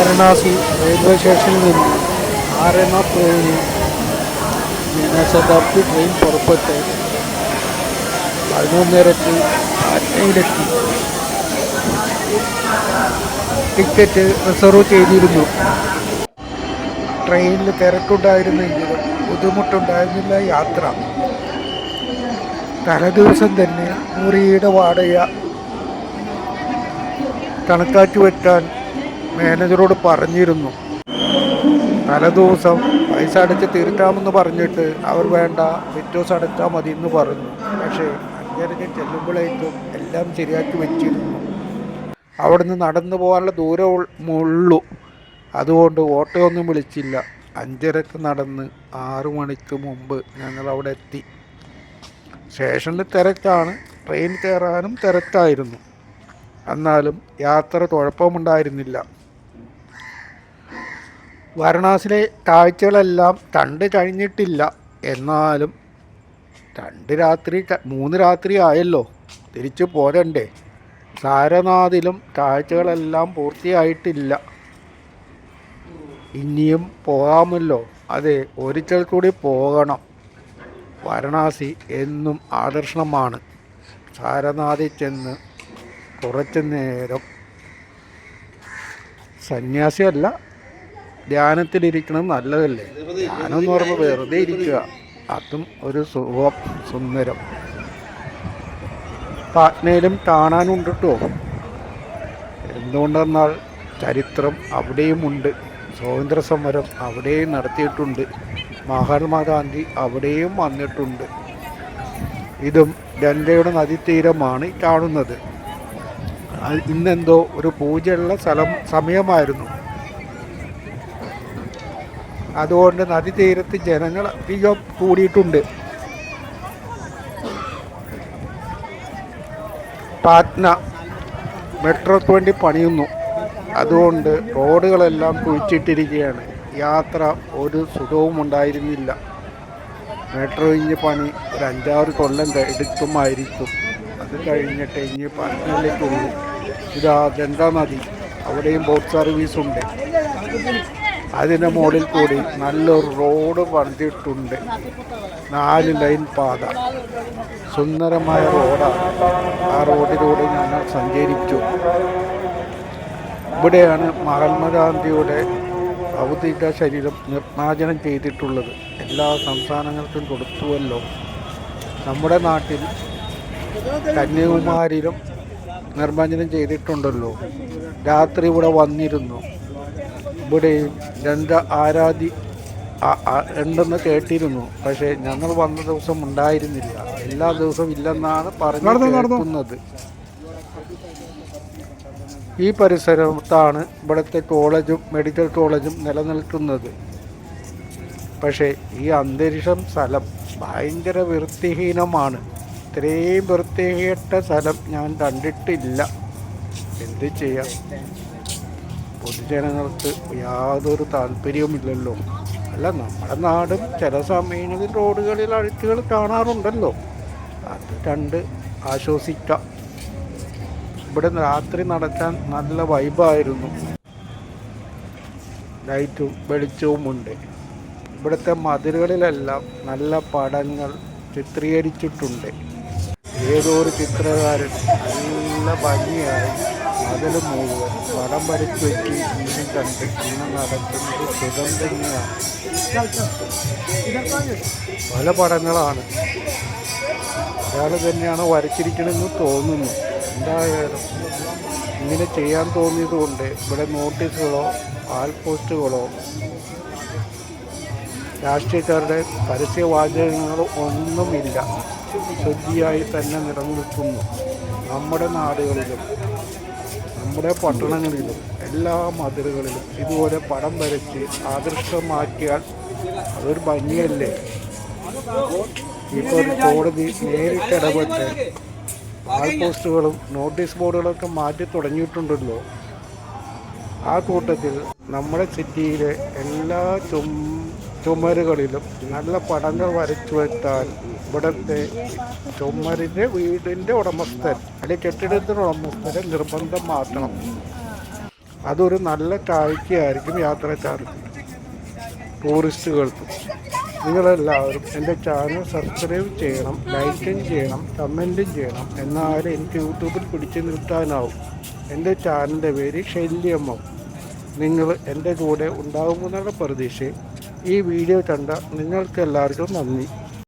Varanasi railway സ്റ്റേഷനിൽ നിന്ന് 6:30 Janshatabdi train പുറപ്പെട്ട് 11:30 പാറ്റ്നയിലെത്തി. ടിക്കറ്റ് റിസർവ് ചെയ്തിരുന്നു. ട്രെയിനിൽ തിരക്കുണ്ടായിരുന്നെങ്കിലും ബുദ്ധിമുട്ടുണ്ടായിരുന്നില്ല യാത്ര. തലേദിവസം തന്നെ മുറിയുടെ വാടക കണക്കാക്കി വെക്കാൻ മാനേജറോട് പറഞ്ഞിരുന്നു. തലേദിവസം പൈസ അടച്ച് തീർക്കാമെന്ന് പറഞ്ഞിട്ട് അവർ വേണ്ട, പിറ്റേ ദിവസം അടച്ചാൽ മതി എന്ന് പറഞ്ഞു. പക്ഷേ 5:30 ചെല്ലുമ്പോഴേക്കും എല്ലാം ശരിയാക്കി വെച്ചിരുന്നു. അവിടുന്ന് നടന്നു പോകാനുള്ള ദൂരമുള്ളൂ. അതുകൊണ്ട് ഓട്ടോയൊന്നും വിളിച്ചില്ല. 5:30 നടന്ന് 6 മണിക്ക് മുമ്പ് ഞങ്ങൾ അവിടെ എത്തി. സ്റ്റേഷനിൽ തിരക്കാണ്, ട്രെയിൻ കയറാനും തിരക്കായിരുന്നു. എന്നാലും യാത്ര കുഴപ്പമുണ്ടായിരുന്നില്ല. വാരണാസിയിലെ കാഴ്ചകളെല്ലാം കണ്ട് കഴിഞ്ഞിട്ടില്ല. എന്നാലും 3 രാത്രി ആയല്ലോ, തിരിച്ചു പോരണ്ടേ. സാരനാഥിലും കാഴ്ചകളെല്ലാം പൂർത്തിയായിട്ടില്ല. ഇനിയും പോകാമല്ലോ. അതെ, ഒരിക്കൽ കൂടി പോകണം. വാരണാസി എന്നും ആകർഷണമാണ്. സാരനാഥിൽ ചെന്ന് കുറച്ച് നേരം സന്യാസിയല്ല, ധ്യാനത്തിലിരിക്കണം നല്ലതല്ലേ. ധ്യാനം എന്ന് പറയുമ്പോൾ വെറുതെ ഇരിക്കുക, അതും ഒരു സുന്ദരം. പാറ്റ്നയിലും കാണാനുണ്ട് കേട്ടോ. എന്തുകൊണ്ടെന്നാൽ ചരിത്രം അവിടെയുമുണ്ട്. സ്വാതന്ത്ര്യ സമരം അവിടെയും നടത്തിയിട്ടുണ്ട്. മഹാത്മാഗാന്ധി അവിടെയും വന്നിട്ടുണ്ട്. ഇതും ഗംഗയുടെ നദീതീരമാണ് കാണുന്നത്. ഇന്നെന്തോ ഒരു പൂജയുള്ള സമയമായിരുന്നു. അതുകൊണ്ട് നദീതീരത്ത് ജനങ്ങൾ അധികം കൂടിയിട്ടുണ്ട്. പാറ്റ്ന മെട്രോയ്ക്ക് വേണ്ടി പണിയുന്നു. അതുകൊണ്ട് റോഡുകളെല്ലാം കുഴിച്ചിട്ടിരിക്കുകയാണ്. യാത്ര ഒരു സുഖവും ഉണ്ടായിരുന്നില്ല. മെട്രോയിൻ്റെ പണി ഒരു 5-6 കൊല്ലം എടുക്കുമായിരിക്കും. അത് കഴിഞ്ഞിട്ട് ഇനി പാറ്റ്നയിലേക്കുള്ളൂ. ഇതാ ഗംഗാ നദി, അവിടെയും ബോട്ട് സർവീസുണ്ട്. അതിൻ്റെ മുകളിൽ കൂടി നല്ലൊരു റോഡ് പണിതിട്ടുണ്ട്. 4 ലൈൻ പാത, സുന്ദരമായ റോഡാണ്. ആ റോഡിലൂടെ ഞങ്ങൾ സഞ്ചരിച്ചു. ഇവിടെയാണ് മഹാത്മാഗാന്ധിയുടെ ഭൗതിക ശരീരം നിർമ്മാർജ്ജനം ചെയ്തിട്ടുള്ളത്. എല്ലാ സംസ്ഥാനങ്ങൾക്കും കൊടുത്തുവല്ലോ. നമ്മുടെ നാട്ടിൽ കന്യാകുമാരിയിലും നിർമ്മാർജ്ജനം ചെയ്തിട്ടുണ്ടല്ലോ. രാത്രി ഇവിടെ വന്നിരുന്നു. ഇവിടെയും ഉണ്ടെന്ന് കേട്ടിരുന്നു. പക്ഷേ ഞങ്ങൾ വന്ന ദിവസം ഉണ്ടായിരുന്നില്ല. എല്ലാ ദിവസവും ഇല്ലെന്നാണ് പറഞ്ഞിരിക്കുന്നത്. ഈ പരിസരത്താണ് ഇവിടുത്തെ കോളേജും മെഡിക്കൽ കോളേജും നിലനിൽക്കുന്നത്. പക്ഷേ ഈ സ്ഥലം ഭയങ്കര വൃത്തിഹീനമാണ്. ഇത്രയും വൃത്തികെട്ട സ്ഥലം ഞാൻ കണ്ടിട്ടില്ല. എന്ത് ചെയ്യാം, പൊതുജനങ്ങൾക്ക് യാതൊരു താല്പര്യവുമില്ലല്ലോ. അല്ല, നമ്മുടെ നാടും ചില സമയങ്ങളിൽ റോഡുകളിൽ അഴുക്കുകൾ കാണാറുണ്ടല്ലോ. അത് കണ്ട് ആശ്വസിക്കാം. ഇവിടെ രാത്രി നടക്കാൻ നല്ല വൈബായിരുന്നു. ലൈറ്റും വെളിച്ചവുമുണ്ട്. ഇവിടുത്തെ മതിലുകളിലെല്ലാം നല്ല പടങ്ങൾ ചിത്രീകരിച്ചിട്ടുണ്ട്. ഏതോ ഒരു ചിത്രകാരൻ നല്ല ഭംഗിയായി അതിൽ മുഴുവൻ പടം വരച്ചു വെച്ച് ഇങ്ങനെ കണ്ട് ഇങ്ങനെ നടക്കുന്നത് സുഖം തന്നെയാണ്. പല പടങ്ങളാണ്. ഒരാൾ തന്നെയാണ് വരച്ചിരിക്കണമെന്ന് തോന്നുന്നു. എന്തായാലും ഇങ്ങനെ ചെയ്യാൻ തോന്നിയതുകൊണ്ട് ഇവിടെ നോട്ടീസുകളോ വാൾ പോസ്റ്റുകളോ രാഷ്ട്രീയക്കാരുടെ പരസ്യവാചകങ്ങളോ ഒന്നുമില്ല. ശുദ്ധിയായി തന്നെ നിലനിൽക്കുന്നു. നമ്മുടെ നാടുകളിലും നമ്മുടെ പട്ടണങ്ങളിലും എല്ലാ മതിലുകളിലും ഇതുപോലെ പടം വരച്ച് ആകർഷകമാക്കിയാൽ അതൊരു ഭംഗിയല്ലേ. ഇപ്പോൾ ഒരു കോടതി നേരിട്ടിടപെട്ട് വാൾ പോസ്റ്റുകളും നോട്ടീസ് ബോർഡുകളൊക്കെ മാറ്റി തുടങ്ങിയിട്ടുണ്ടല്ലോ. ആ കൂട്ടത്തിൽ നമ്മുടെ സിറ്റിയിലെ എല്ലാ ചുമരുകളിലും നല്ല പടങ്ങൾ വരച്ചു വെച്ചാൽ ഇവിടുത്തെ ചുമരിൻ്റെ വീടിൻ്റെ ഉടമസ്ഥൻ അല്ലെങ്കിൽ കെട്ടിടത്തിൻ്റെ ഉടമസ്ഥരെ നിർബന്ധം മാറ്റണം. അതൊരു നല്ല കാഴ്ചയായിരിക്കും യാത്രക്കാർക്ക്, ടൂറിസ്റ്റുകൾക്കും. നിങ്ങളെല്ലാവരും എൻ്റെ ചാനൽ സബ്സ്ക്രൈബ് ചെയ്യണം, ലൈക്കും ചെയ്യണം, കമൻറ്റും ചെയ്യണം. എന്നാലും എനിക്ക് യൂട്യൂബിൽ പിടിച്ചു നിർത്താനാവും. എൻ്റെ ചാനലിൻ്റെ പേര് ശല്യമോ. നിങ്ങൾ എൻ്റെ കൂടെ ഉണ്ടാകുമെന്നുള്ള പ്രതീക്ഷയിൽ ഈ വീഡിയോ കണ്ട നിങ്ങൾക്കെല്ലാവർക്കും നന്ദി.